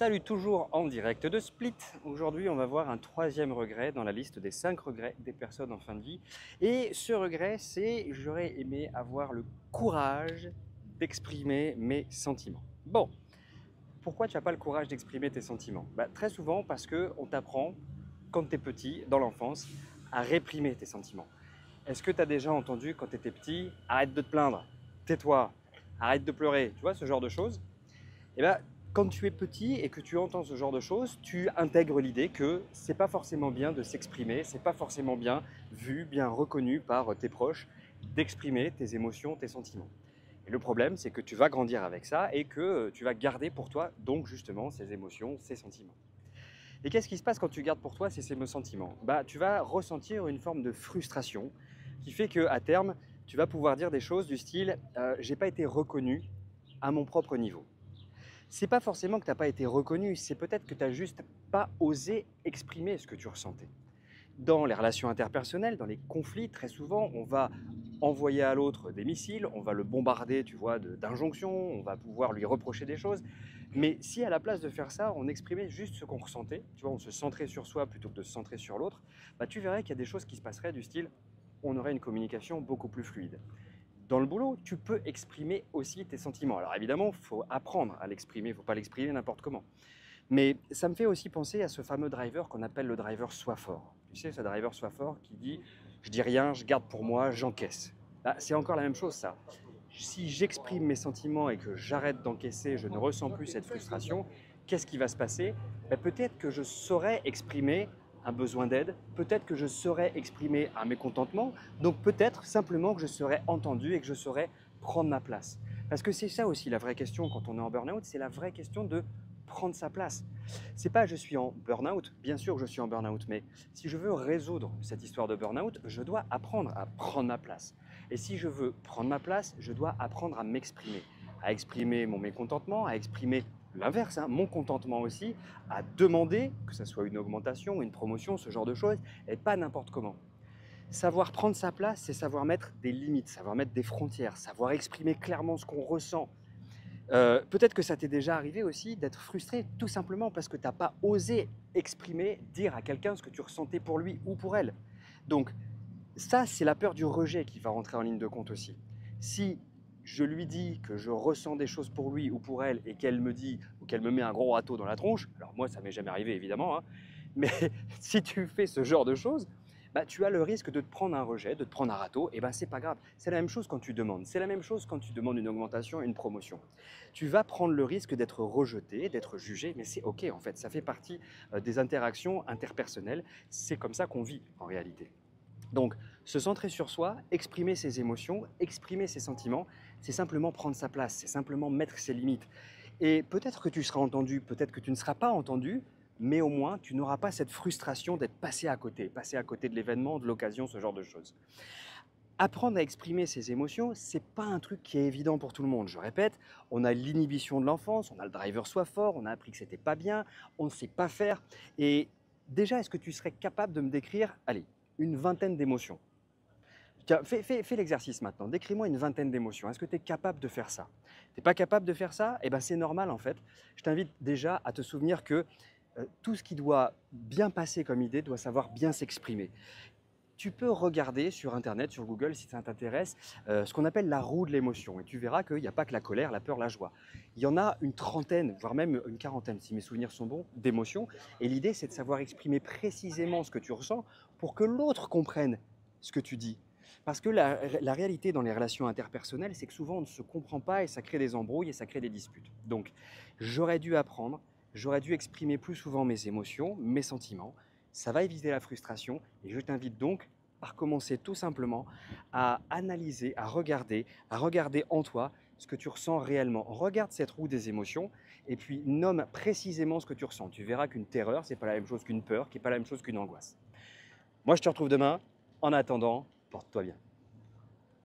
Salut, toujours en direct de Split. Aujourd'hui, on va voir un troisième regret dans la liste des 5 regrets des personnes en fin de vie. Et ce regret, c'est j'aurais aimé avoir le courage d'exprimer mes sentiments. Bon, pourquoi tu n'as pas le courage d'exprimer tes sentiments? Très souvent parce qu'on t'apprend, quand tu es petit, dans l'enfance, à réprimer tes sentiments. Est-ce que tu as déjà entendu quand tu étais petit, arrête de te plaindre, tais-toi, arrête de pleurer, tu vois, ce genre de choses? Et quand tu es petit et que tu entends ce genre de choses, tu intègres l'idée que c'est pas forcément bien de s'exprimer, c'est pas forcément bien vu, bien reconnu par tes proches, d'exprimer tes émotions, tes sentiments. Et le problème, c'est que tu vas grandir avec ça et que tu vas garder pour toi, donc justement, ces émotions, ces sentiments. Et qu'est-ce qui se passe quand tu gardes pour toi ces sentiments? Tu vas ressentir une forme de frustration qui fait qu'à terme, tu vas pouvoir dire des choses du style j'ai pas été reconnu à mon propre niveau. C'est pas forcément que tu n'as pas été reconnu, c'est peut-être que tu n'as juste pas osé exprimer ce que tu ressentais. Dans les relations interpersonnelles, dans les conflits, très souvent, on va envoyer à l'autre des missiles, on va le bombarder, tu vois, d'injonctions, on va pouvoir lui reprocher des choses. Mais si à la place de faire ça, on exprimait juste ce qu'on ressentait, tu vois, on se centrait sur soi plutôt que de se centrer sur l'autre, tu verrais qu'il y a des choses qui se passeraient du style, on aurait une communication beaucoup plus fluide. Dans le boulot, tu peux exprimer aussi tes sentiments. Alors évidemment, il faut apprendre à l'exprimer, il ne faut pas l'exprimer n'importe comment. Mais ça me fait aussi penser à ce fameux driver qu'on appelle le driver sois fort. Tu sais, ce driver sois fort qui dit « je dis rien, je garde pour moi, j'encaisse ». C'est encore la même chose ça. Si j'exprime mes sentiments et que j'arrête d'encaisser, je ne ressens plus cette frustration, qu'est-ce qui va se passer? Peut-être que je saurais exprimer un besoin d'aide, peut-être que je saurais exprimer un mécontentement, donc peut-être simplement que je serais entendu et que je saurais prendre ma place. Parce que c'est ça aussi la vraie question quand on est en burn-out, c'est la vraie question de prendre sa place. C'est pas je suis en burn-out, bien sûr que je suis en burn-out, mais si je veux résoudre cette histoire de burn-out, je dois apprendre à prendre ma place. Et si je veux prendre ma place, je dois apprendre à exprimer mon mécontentement, à exprimer l'inverse, hein, mon contentement aussi, à demander que ce soit une augmentation, une promotion, ce genre de choses, et pas n'importe comment. Savoir prendre sa place, c'est savoir mettre des limites, savoir mettre des frontières, savoir exprimer clairement ce qu'on ressent. Peut-être que ça t'est déjà arrivé aussi d'être frustré tout simplement parce que tu n'as pas osé exprimer, dire à quelqu'un ce que tu ressentais pour lui ou pour elle. Donc ça, c'est la peur du rejet qui va rentrer en ligne de compte aussi. Si je lui dis que je ressens des choses pour lui ou pour elle et qu'elle me dit ou qu'elle me met un gros râteau dans la tronche, alors moi ça m'est jamais arrivé évidemment, hein, mais si tu fais ce genre de choses, tu as le risque de te prendre un rejet, de te prendre un râteau, et c'est pas grave. C'est la même chose quand tu demandes. C'est la même chose quand tu demandes une augmentation, une promotion. Tu vas prendre le risque d'être rejeté, d'être jugé, mais c'est ok en fait. Ça fait partie des interactions interpersonnelles. C'est comme ça qu'on vit en réalité. Donc, se centrer sur soi, exprimer ses émotions, exprimer ses sentiments, c'est simplement prendre sa place, c'est simplement mettre ses limites. Et peut-être que tu seras entendu, peut-être que tu ne seras pas entendu, mais au moins tu n'auras pas cette frustration d'être passé à côté de l'événement, de l'occasion, ce genre de choses. Apprendre à exprimer ses émotions, c'est pas un truc qui est évident pour tout le monde. Je répète, on a l'inhibition de l'enfance, on a le driver soit fort, on a appris que c'était pas bien, on ne sait pas faire. Et déjà, est-ce que tu serais capable de me décrire, allez, une vingtaine d'émotions? Tiens, fais l'exercice maintenant. Décris-moi une vingtaine d'émotions. Est-ce que tu es capable de faire ça? Tu n'es pas capable de faire ça? C'est normal en fait. Je t'invite déjà à te souvenir que tout ce qui doit bien passer comme idée doit savoir bien s'exprimer. Tu peux regarder sur Internet, sur Google, si ça t'intéresse, ce qu'on appelle la roue de l'émotion. Et tu verras qu'il n'y a pas que la colère, la peur, la joie. Il y en a une trentaine, voire même une quarantaine, si mes souvenirs sont bons, d'émotions. Et l'idée, c'est de savoir exprimer précisément ce que tu ressens pour que l'autre comprenne ce que tu dis. Parce que la réalité dans les relations interpersonnelles, c'est que souvent on ne se comprend pas et ça crée des embrouilles et ça crée des disputes. Donc, j'aurais dû apprendre, j'aurais dû exprimer plus souvent mes émotions, mes sentiments. Ça va éviter la frustration et je t'invite donc par commencer tout simplement à analyser, à regarder en toi ce que tu ressens réellement. Regarde cette roue des émotions et puis nomme précisément ce que tu ressens. Tu verras qu'une terreur, c'est pas la même chose qu'une peur, qui n'est pas la même chose qu'une angoisse. Moi, je te retrouve demain. En attendant, porte-toi bien.